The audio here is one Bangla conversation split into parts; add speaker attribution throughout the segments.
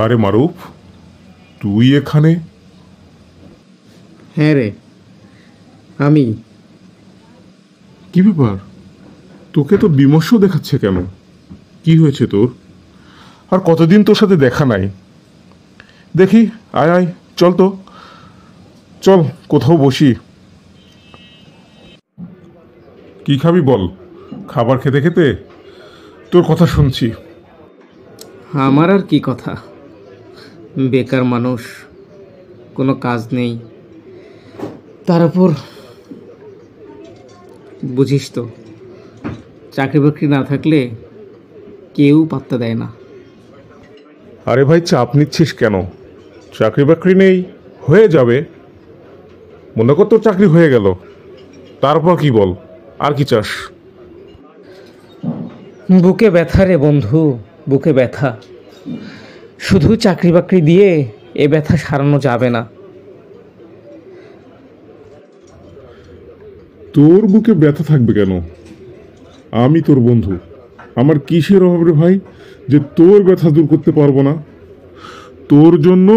Speaker 1: আরে মারুফ, তুই এখানে?
Speaker 2: হ্যাঁ রে, আমি।
Speaker 1: কি ব্যাপার? তোকে তো বিমর্ষ দেখাচ্ছে কেন? কি হয়েছে তোর? আর কতদিন তোর সাথে দেখা নাই। দেখি, আয় আয়, চল তো, চল কোথাও বসি। কি খাবি বল? খাবার খেতে খেতে তোর কথা শুনছি।
Speaker 2: আমার আর কি কথা, বেকার মানুষ, কোনো কাজ নেই। তার উপর বুঝিস তো, চাকরি বাকরি না থাকলে কেউ পাত্তা দেয় না।
Speaker 1: আরে ভাই, চাপ নিচ্ছিস কেন? চাকরি বাকরি নেই, হয়ে যাবে। মনে কর তোর চাকরি হয়ে গেল, তারপর কি বল? আর কি চাস?
Speaker 2: বুকে ব্যথা রে বন্ধু, বুকে ব্যথা। শুধু চাকরি বাকরি দিয়ে এ ব্যথা সারানো যাবে না।
Speaker 1: তোর বুকে ব্যথা থাকবে কেন? আমি তোর বন্ধু, আমার কিসের অভাব রে ভাই যে তোর ব্যথা দূর করতে পারবো না? তোর জন্য,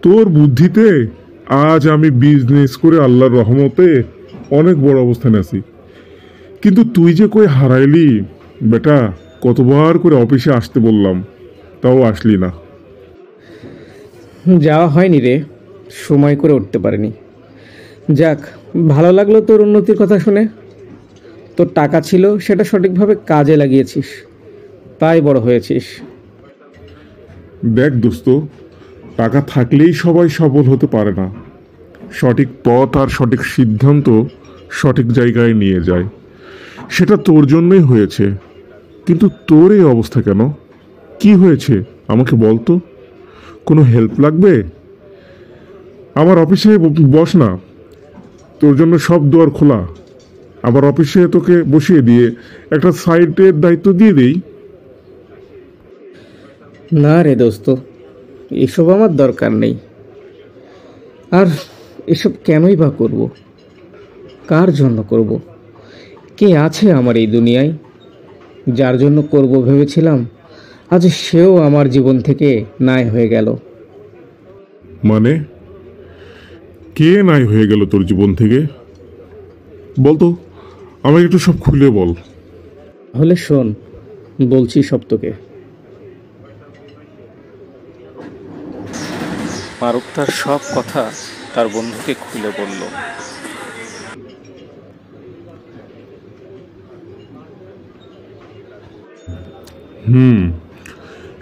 Speaker 1: তোর বুদ্ধিতে আজ আমি বিজনেস করে আল্লাহর রহমতে অনেক বড় অবস্থানে আছি। কিন্তু তুই যে কই হারাইলি বেটা। কতবার করে অফিসে আসতে বললাম, তাও আসলি না।
Speaker 2: যাওয়া হয়নি রে, সময় করে উঠতে পারিনি। যাক, ভালো লাগলো তোর উন্নতির কথা শুনে। তোর টাকা ছিল, সেটা সঠিকভাবে কাজে লাগিয়েছিস, তাই বড় হয়েছিস।
Speaker 1: দেখ দোস্ত, টাকা থাকলেই সবাই সফল হতে পারে না। সঠিক পথ আর সঠিক সিদ্ধান্ত সঠিক জায়গায় নিয়ে যায়। সেটা তোর জন্যই হয়েছে। কিন্তু তোর এই অবস্থা কেন? কি হয়েছে আমাকে বল তো। কোনো হেল্প লাগবে? আমার অফিসে বস না, তোর জন্য সব দুয়ার খোলা। আবার অফিসে তোকে বসিয়ে দিয়ে একটা সাইটের দায়িত্ব দিয়ে দেই।
Speaker 2: না রে দোস্ত, এসব আমার দরকার নেই। আর এসব কেনই বা করব? কার জন্য করব? কে আছে আমার এই দুনিয়ায় যার জন্য করব ভেবেছিলাম, আজ সেও আমার জীবন থেকে নাই হয়ে গেল।
Speaker 1: মানে কে নাই হয়ে গেল তোর জীবন থেকে? বলতো, আমাকে একটু সব খুলে বল।
Speaker 2: তাহলে শোন, বলছি সব তোকে। মারুফ তার সব কথা তার বন্ধুকে খুলে বলল।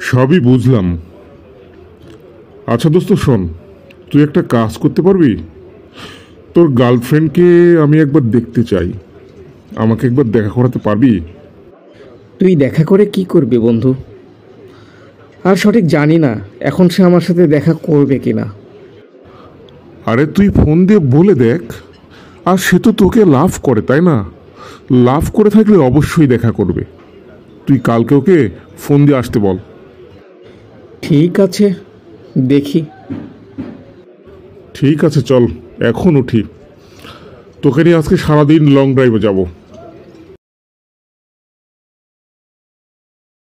Speaker 1: সবই বুঝলাম। আচ্ছা দোস্ত শোন, তুই একটা কাজ করতে পারবি? তোর গার্লফ্রেন্ডকে আমি একবার দেখতে চাই, আমাকে একবার দেখা করাতে পারবি?
Speaker 2: তুই দেখা করে কি করবি বন্ধু? আর সঠিক জানি না এখন সে আমার সাথে দেখা করবে কিনা।
Speaker 1: আরে তুই ফোন দিয়ে বলে দেখ। আর সে তো তোকে লাভ করে, তাই না? লাভ করে থাকলে অবশ্যই দেখা করবে। তুই কালকে ওকে ফোন দিয়ে আসতে বল।
Speaker 2: ঠিক আছে, দেখি।
Speaker 1: ঠিক আছে, চল এখন উঠি। তোকে নিয়ে আজকে সারাদিন লং ড্রাইভে যাব।